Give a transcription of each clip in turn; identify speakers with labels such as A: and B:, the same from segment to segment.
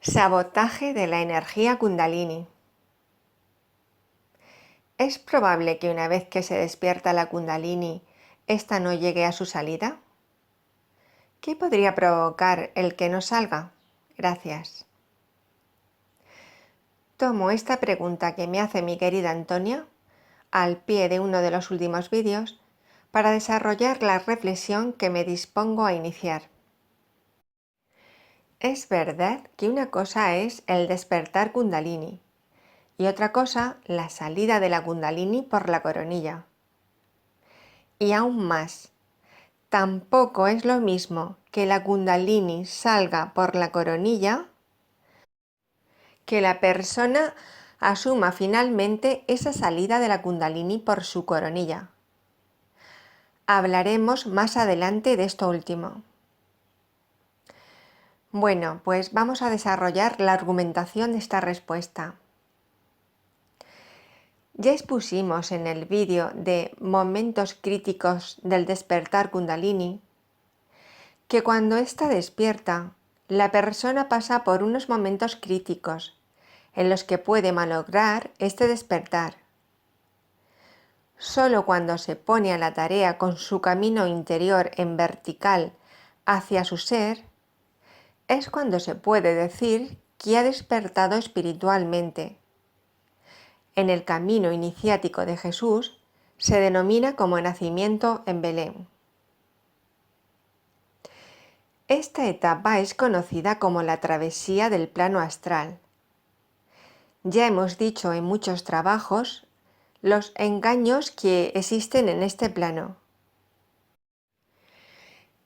A: Sabotaje de la energía Kundalini. ¿Es probable que una vez que se despierta la Kundalini, ésta no llegue a su salida? ¿Qué podría provocar el que no salga? Gracias. Tomo esta pregunta que me hace mi querida Antonia, al pie de uno de los últimos vídeos, para desarrollar la reflexión que me dispongo a iniciar. Es verdad que una cosa es el despertar Kundalini y otra cosa la salida de la Kundalini por la coronilla. Y aún más, tampoco es lo mismo que la Kundalini salga por la coronilla que la persona asuma finalmente esa salida de la Kundalini por su coronilla. Hablaremos más adelante de esto último. Bueno, pues vamos a desarrollar la argumentación de esta respuesta. Ya expusimos en el vídeo de momentos críticos del despertar Kundalini que cuando ésta despierta, la persona pasa por unos momentos críticos en los que puede malograr este despertar. Solo cuando se pone a la tarea con su camino interior en vertical hacia su ser, es cuando se puede decir que ha despertado espiritualmente. En el camino iniciático de Jesús se denomina como nacimiento en Belén. Esta etapa es conocida como la travesía del plano astral. Ya hemos dicho en muchos trabajos los engaños que existen en este plano.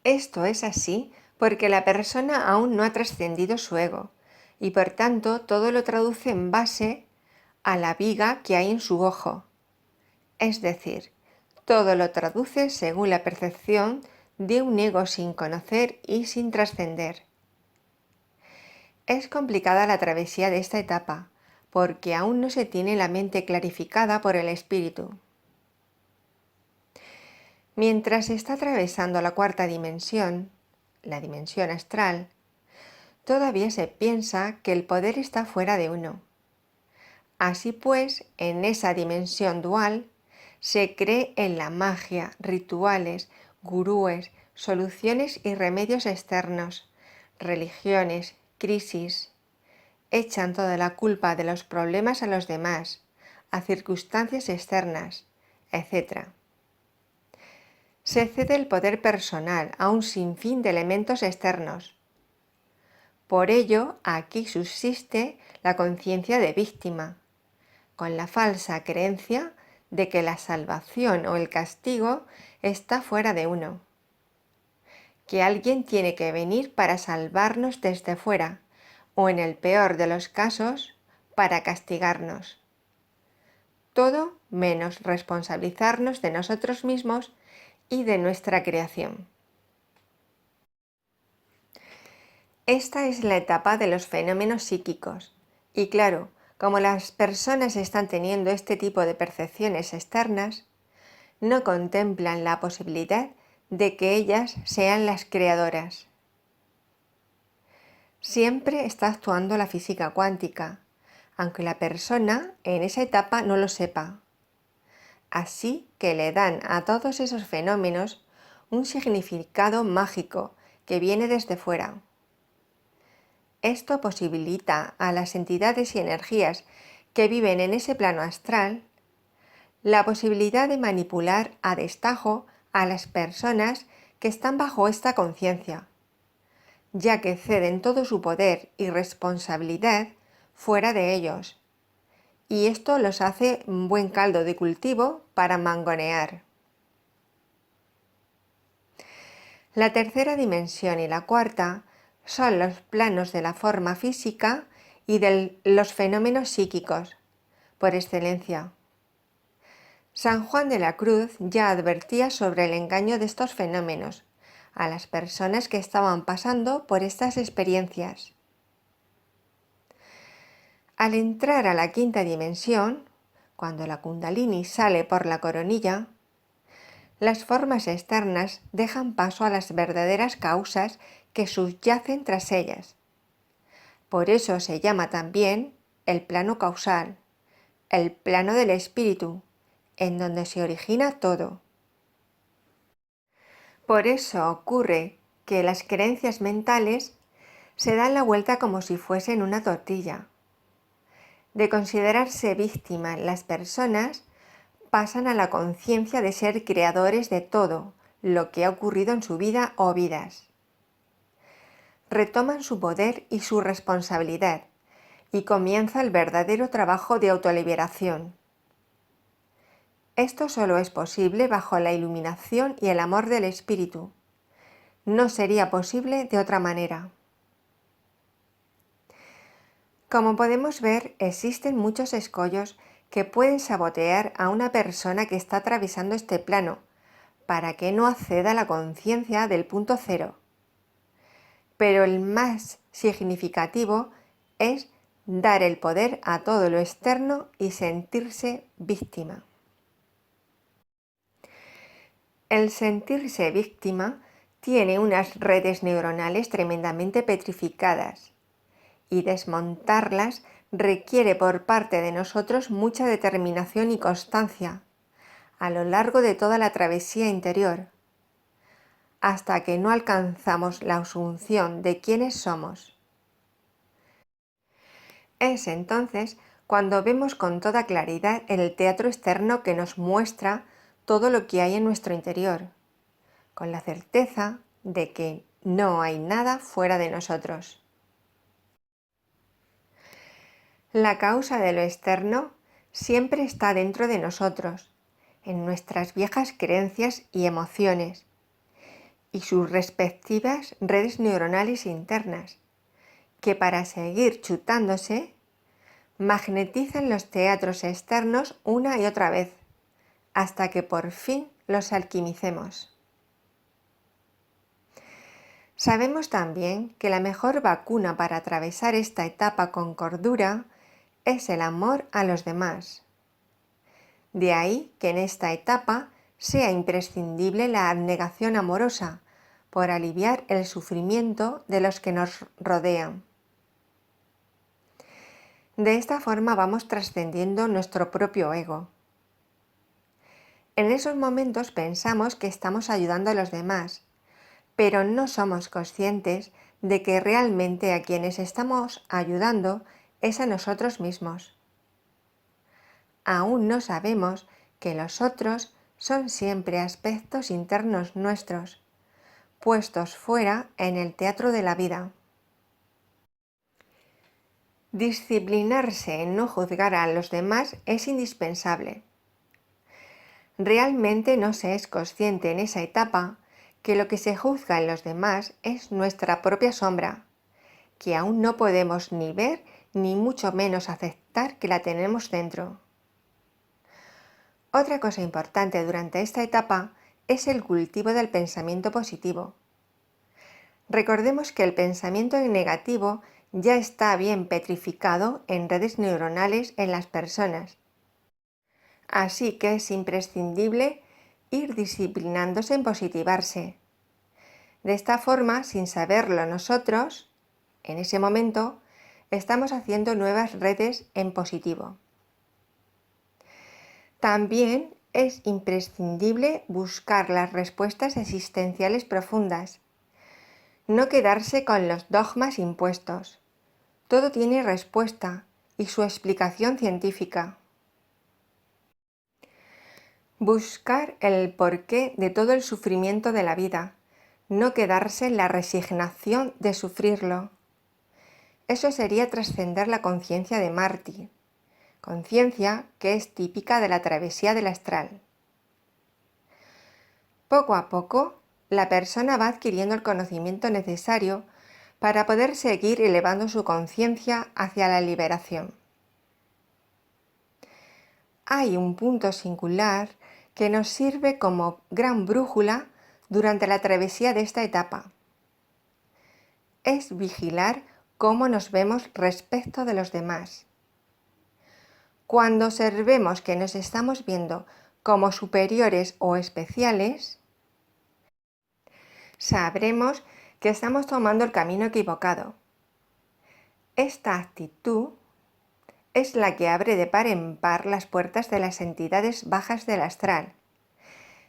A: Esto es así porque la persona aún no ha trascendido su ego y por tanto todo lo traduce en base a la viga que hay en su ojo. Es decir, todo lo traduce según la percepción de un ego sin conocer y sin trascender. Es complicada la travesía de esta etapa, porque aún no se tiene la mente clarificada por el espíritu. Mientras se está atravesando la cuarta dimensión, la dimensión astral, todavía se piensa que el poder está fuera de uno. Así pues, en esa dimensión dual, se cree en la magia, rituales, gurúes, soluciones y remedios externos, religiones, crisis. Echan toda la culpa de los problemas a los demás, a circunstancias externas, etc. Se cede el poder personal a un sinfín de elementos externos. Por ello, aquí subsiste la conciencia de víctima, con la falsa creencia de que la salvación o el castigo está fuera de uno, que alguien tiene que venir para salvarnos desde fuera, o en el peor de los casos, para castigarnos. Todo menos responsabilizarnos de nosotros mismos y de nuestra creación. Esta es la etapa de los fenómenos psíquicos, y claro, como las personas están teniendo este tipo de percepciones externas, no contemplan la posibilidad de que ellas sean las creadoras. Siempre está actuando la física cuántica, aunque la persona en esa etapa no lo sepa. Así que le dan a todos esos fenómenos un significado mágico que viene desde fuera. Esto posibilita a las entidades y energías que viven en ese plano astral la posibilidad de manipular a destajo a las personas que están bajo esta conciencia, ya que ceden todo su poder y responsabilidad fuera de ellos, y esto los hace un buen caldo de cultivo para mangonear. La tercera dimensión y la cuarta son los planos de la forma física y de los fenómenos psíquicos, por excelencia. San Juan de la Cruz ya advertía sobre el engaño de estos fenómenos a las personas que estaban pasando por estas experiencias. Al entrar a la quinta dimensión, cuando la Kundalini sale por la coronilla, las formas externas dejan paso a las verdaderas causas que subyacen tras ellas. Por eso se llama también el plano causal, el plano del espíritu, en donde se origina todo. Por eso ocurre que las creencias mentales se dan la vuelta como si fuesen una tortilla. De considerarse víctimas, las personas pasan a la conciencia de ser creadores de todo lo que ha ocurrido en su vida o vidas. Retoman su poder y su responsabilidad y comienza el verdadero trabajo de autoliberación. Esto solo es posible bajo la iluminación y el amor del espíritu. No sería posible de otra manera. Como podemos ver, existen muchos escollos que pueden sabotear a una persona que está atravesando este plano para que no acceda a la conciencia del punto cero. Pero el más significativo es dar el poder a todo lo externo y sentirse víctima. El sentirse víctima tiene unas redes neuronales tremendamente petrificadas y desmontarlas requiere por parte de nosotros mucha determinación y constancia a lo largo de toda la travesía interior, hasta que no alcanzamos la asunción de quiénes somos. Es entonces cuando vemos con toda claridad el teatro externo que nos muestra todo lo que hay en nuestro interior, con la certeza de que no hay nada fuera de nosotros. La causa de lo externo siempre está dentro de nosotros, en nuestras viejas creencias y emociones, y sus respectivas redes neuronales internas, que para seguir chutándose, magnetizan los teatros externos una y otra vez, hasta que por fin los alquimicemos. Sabemos también que la mejor vacuna para atravesar esta etapa con cordura es el amor a los demás. De ahí que en esta etapa sea imprescindible la abnegación amorosa por aliviar el sufrimiento de los que nos rodean. De esta forma vamos trascendiendo nuestro propio ego. En esos momentos pensamos que estamos ayudando a los demás, pero no somos conscientes de que realmente a quienes estamos ayudando es a nosotros mismos. Aún no sabemos que los otros son siempre aspectos internos nuestros, puestos fuera en el teatro de la vida. Disciplinarse en no juzgar a los demás es indispensable. Realmente no se es consciente en esa etapa que lo que se juzga en los demás es nuestra propia sombra, que aún no podemos ni ver ni mucho menos aceptar que la tenemos dentro. Otra cosa importante durante esta etapa es el cultivo del pensamiento positivo. Recordemos que el pensamiento negativo ya está bien petrificado en redes neuronales en las personas. Así que es imprescindible ir disciplinándose en positivarse. De esta forma, sin saberlo nosotros, en ese momento, estamos haciendo nuevas redes en positivo. También es imprescindible buscar las respuestas existenciales profundas. No quedarse con los dogmas impuestos. Todo tiene respuesta y su explicación científica. Buscar el porqué de todo el sufrimiento de la vida, no quedarse en la resignación de sufrirlo. Eso sería trascender la conciencia de mártir, conciencia que es típica de la travesía del astral. Poco a poco, la persona va adquiriendo el conocimiento necesario para poder seguir elevando su conciencia hacia la liberación. Hay un punto singular que nos sirve como gran brújula durante la travesía de esta etapa. Es vigilar cómo nos vemos respecto de los demás. Cuando observemos que nos estamos viendo como superiores o especiales, sabremos que estamos tomando el camino equivocado. Esta actitud es la que abre de par en par las puertas de las entidades bajas del astral,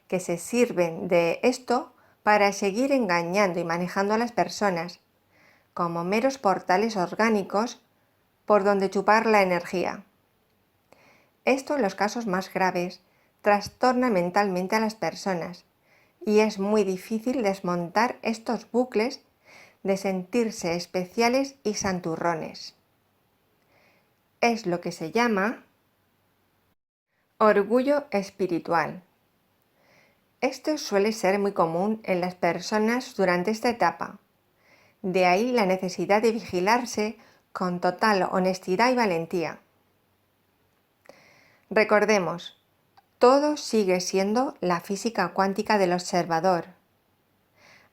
A: que se sirven de esto para seguir engañando y manejando a las personas, como meros portales orgánicos por donde chupar la energía. Esto, en los casos más graves, trastorna mentalmente a las personas y es muy difícil desmontar estos bucles de sentirse especiales y santurrones. Es lo que se llama orgullo espiritual. Esto suele ser muy común en las personas durante esta etapa. De ahí la necesidad de vigilarse con total honestidad y valentía. Recordemos, todo sigue siendo la física cuántica del observador.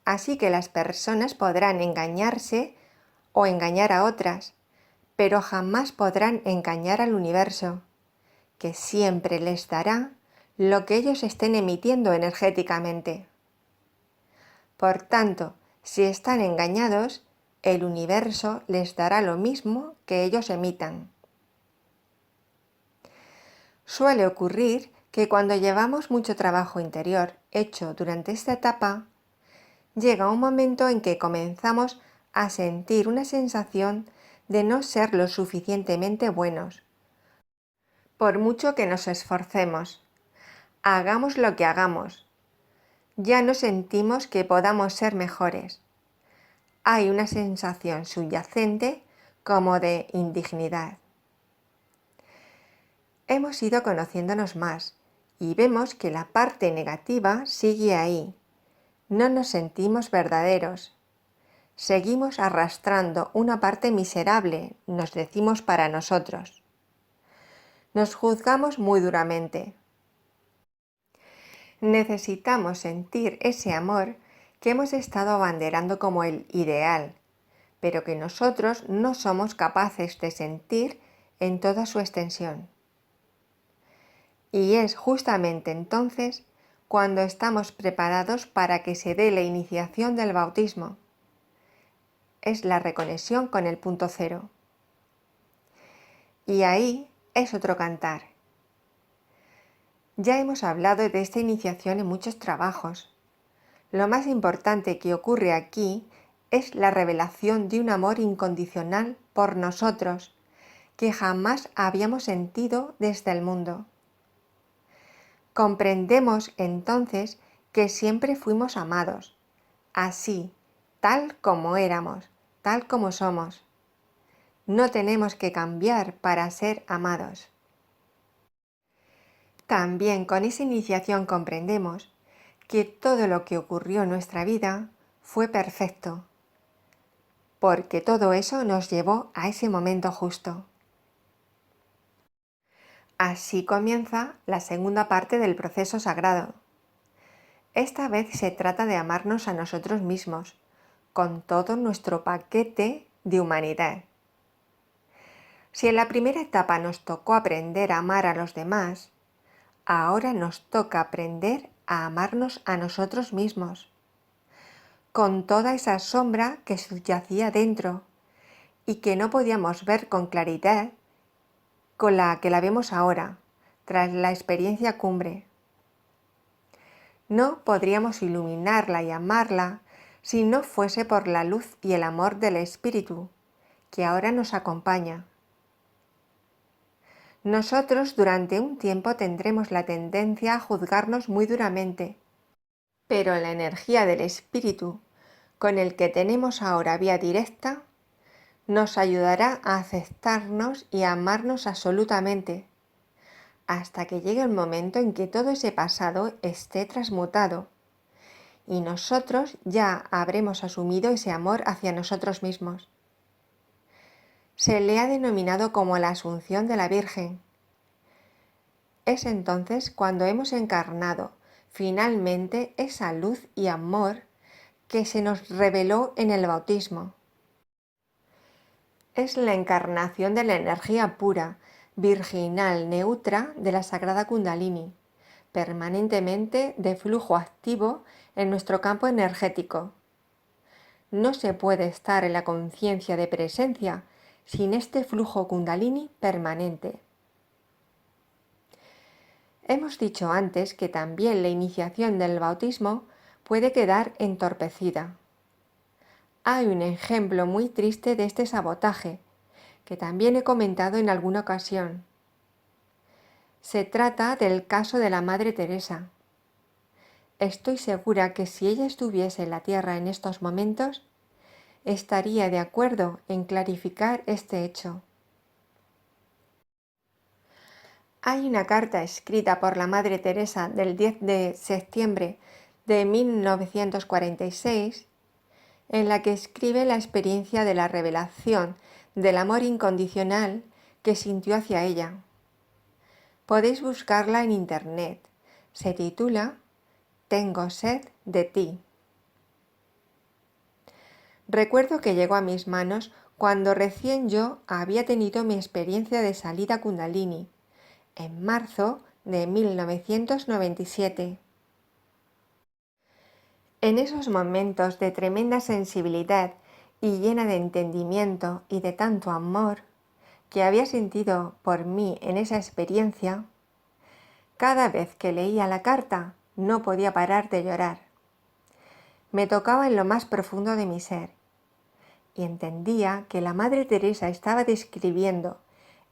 A: Así que las personas podrán engañarse o engañar a otras, pero jamás podrán engañar al universo, que siempre les dará lo que ellos estén emitiendo energéticamente. Por tanto, si están engañados, el universo les dará lo mismo que ellos emitan. Suele ocurrir que cuando llevamos mucho trabajo interior hecho durante esta etapa, llega un momento en que comenzamos a sentir una sensación de no ser lo suficientemente buenos. Por mucho que nos esforcemos, hagamos lo que hagamos, ya no sentimos que podamos ser mejores. Hay una sensación subyacente como de indignidad. Hemos ido conociéndonos más y vemos que la parte negativa sigue ahí. No nos sentimos verdaderos. Seguimos arrastrando una parte miserable, nos decimos para nosotros. Nos juzgamos muy duramente. Necesitamos sentir ese amor que hemos estado abanderando como el ideal, pero que nosotros no somos capaces de sentir en toda su extensión. Y es justamente entonces cuando estamos preparados para que se dé la iniciación del bautismo. Es la reconexión con el punto cero. Y ahí es otro cantar. Ya hemos hablado de esta iniciación en muchos trabajos. Lo más importante que ocurre aquí es la revelación de un amor incondicional por nosotros, que jamás habíamos sentido desde el mundo. Comprendemos entonces que siempre fuimos amados, así, tal como éramos, tal como somos. No tenemos que cambiar para ser amados. También con esa iniciación comprendemos que todo lo que ocurrió en nuestra vida fue perfecto, porque todo eso nos llevó a ese momento justo. Así comienza la segunda parte del proceso sagrado. Esta vez se trata de amarnos a nosotros mismos, con todo nuestro paquete de humanidad. Si en la primera etapa nos tocó aprender a amar a los demás, ahora nos toca aprender a amarnos a nosotros mismos, con toda esa sombra que subyacía dentro y que no podíamos ver con claridad con la que la vemos ahora, tras la experiencia cumbre. No podríamos iluminarla y amarla si no fuese por la luz y el amor del Espíritu, que ahora nos acompaña. Nosotros durante un tiempo tendremos la tendencia a juzgarnos muy duramente, pero la energía del Espíritu, con el que tenemos ahora vía directa, nos ayudará a aceptarnos y a amarnos absolutamente, hasta que llegue el momento en que todo ese pasado esté transmutado y nosotros ya habremos asumido ese amor hacia nosotros mismos. Se le ha denominado como la Asunción de la Virgen. Es entonces cuando hemos encarnado finalmente esa luz y amor que se nos reveló en el bautismo. Es la encarnación de la energía pura, virginal, neutra de la Sagrada Kundalini, permanentemente de flujo activo en nuestro campo energético. No se puede estar en la conciencia de presencia sin este flujo kundalini permanente. Hemos dicho antes que también la iniciación del bautismo puede quedar entorpecida. Hay un ejemplo muy triste de este sabotaje, que también he comentado en alguna ocasión. Se trata del caso de la Madre Teresa. Estoy segura que si ella estuviese en la Tierra en estos momentos, estaría de acuerdo en clarificar este hecho. Hay una carta escrita por la Madre Teresa del 10 de septiembre de 1946 en la que escribe la experiencia de la revelación del amor incondicional que sintió hacia ella. Podéis buscarla en internet. Se titula Tengo sed de ti. Recuerdo que llegó a mis manos cuando recién yo había tenido mi experiencia de salida Kundalini, en marzo de 1997. En esos momentos de tremenda sensibilidad y llena de entendimiento y de tanto amor que había sentido por mí en esa experiencia, cada vez que leía la carta no podía parar de llorar. Me tocaba en lo más profundo de mi ser y entendía que la Madre Teresa estaba describiendo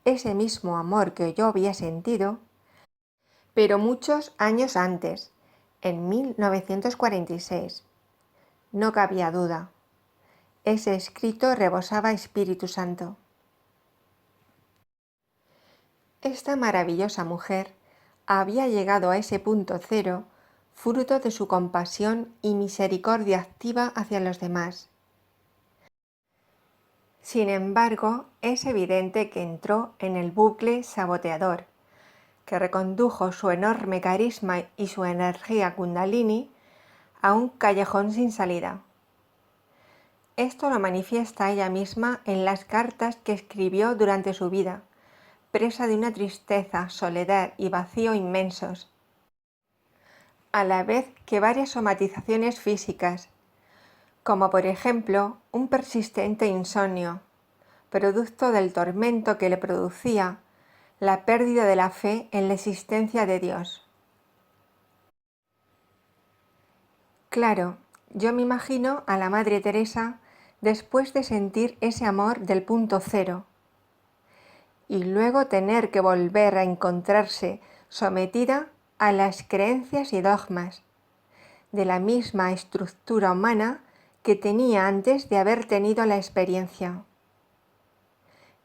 A: ese mismo amor que yo había sentido, pero muchos años antes, en 1946. No cabía duda. Ese escrito rebosaba Espíritu Santo. Esta maravillosa mujer había llegado a ese punto cero fruto de su compasión y misericordia activa hacia los demás. Sin embargo, es evidente que entró en el bucle saboteador, que recondujo su enorme carisma y su energía kundalini a un callejón sin salida. Esto lo manifiesta ella misma en las cartas que escribió durante su vida, presa de una tristeza, soledad y vacío inmensos, a la vez que varias somatizaciones físicas, como por ejemplo un persistente insomnio, producto del tormento que le producía la pérdida de la fe en la existencia de Dios. Claro, yo me imagino a la Madre Teresa después de sentir ese amor del punto cero y luego tener que volver a encontrarse sometida a las creencias y dogmas de la misma estructura humana que tenía antes de haber tenido la experiencia.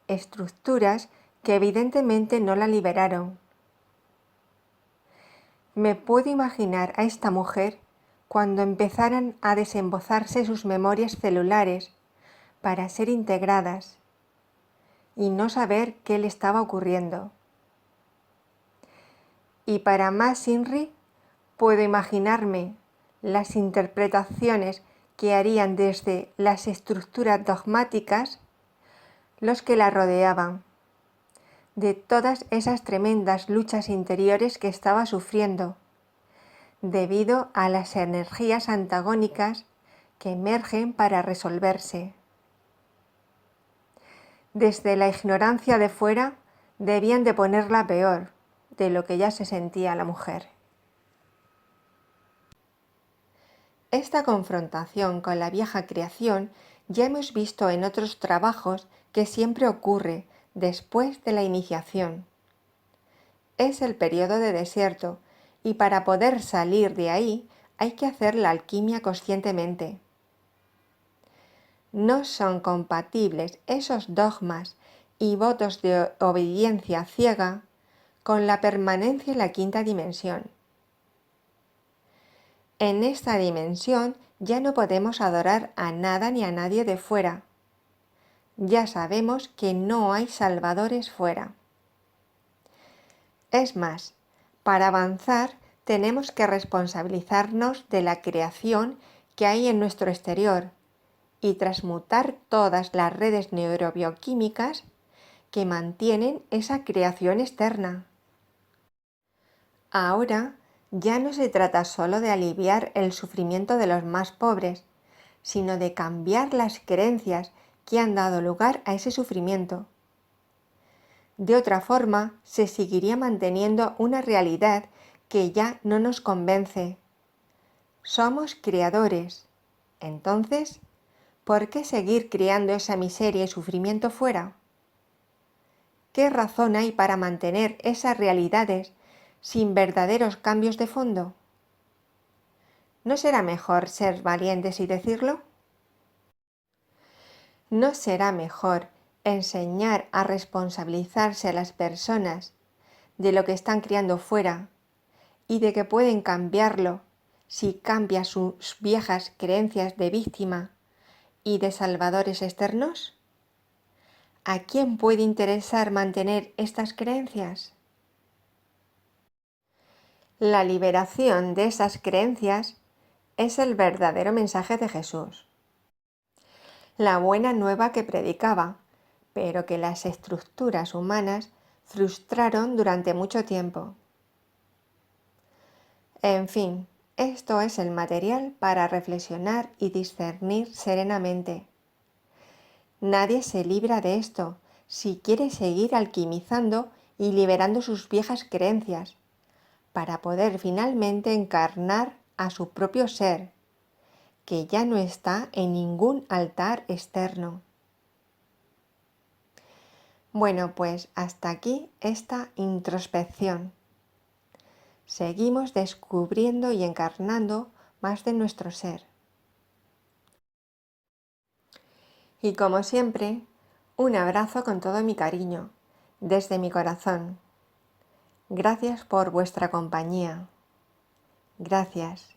A: Estructuras que evidentemente no la liberaron. Me puedo imaginar a esta mujer cuando empezaran a desembozarse sus memorias celulares para ser integradas y no saber qué le estaba ocurriendo. Y para más INRI, puedo imaginarme las interpretaciones que harían desde las estructuras dogmáticas los que la rodeaban, de todas esas tremendas luchas interiores que estaba sufriendo, debido a las energías antagónicas que emergen para resolverse. Desde la ignorancia de fuera debían de ponerla peor de lo que ya se sentía la mujer. Esta confrontación con la vieja creación ya hemos visto en otros trabajos que siempre ocurre después de la iniciación. Es el periodo de desierto y para poder salir de ahí hay que hacer la alquimia conscientemente. No son compatibles esos dogmas y votos de obediencia ciega con la permanencia en la quinta dimensión. En esta dimensión ya no podemos adorar a nada ni a nadie de fuera. Ya sabemos que no hay salvadores fuera. Es más, para avanzar tenemos que responsabilizarnos de la creación que hay en nuestro exterior y transmutar todas las redes neurobioquímicas que mantienen esa creación externa. Ahora ya no se trata solo de aliviar el sufrimiento de los más pobres, sino de cambiar las creencias que han dado lugar a ese sufrimiento. De otra forma, se seguiría manteniendo una realidad que ya no nos convence. Somos creadores. Entonces, ¿por qué seguir creando esa miseria y sufrimiento fuera? ¿Qué razón hay para mantener esas realidades sin verdaderos cambios de fondo? ¿No será mejor ser valientes y decirlo? ¿No será mejor enseñar a responsabilizarse a las personas de lo que están creando fuera y de que pueden cambiarlo si cambia sus viejas creencias de víctima y de salvadores externos? ¿A quién puede interesar mantener estas creencias? La liberación de esas creencias es el verdadero mensaje de Jesús, la buena nueva que predicaba, pero que las estructuras humanas frustraron durante mucho tiempo. En fin, esto es el material para reflexionar y discernir serenamente. Nadie se libra de esto si quiere seguir alquimizando y liberando sus viejas creencias, para poder finalmente encarnar a su propio ser, que ya no está en ningún altar externo. Bueno, pues hasta aquí esta introspección. Seguimos descubriendo y encarnando más de nuestro ser. Y como siempre, un abrazo con todo mi cariño, desde mi corazón. Gracias por vuestra compañía. Gracias.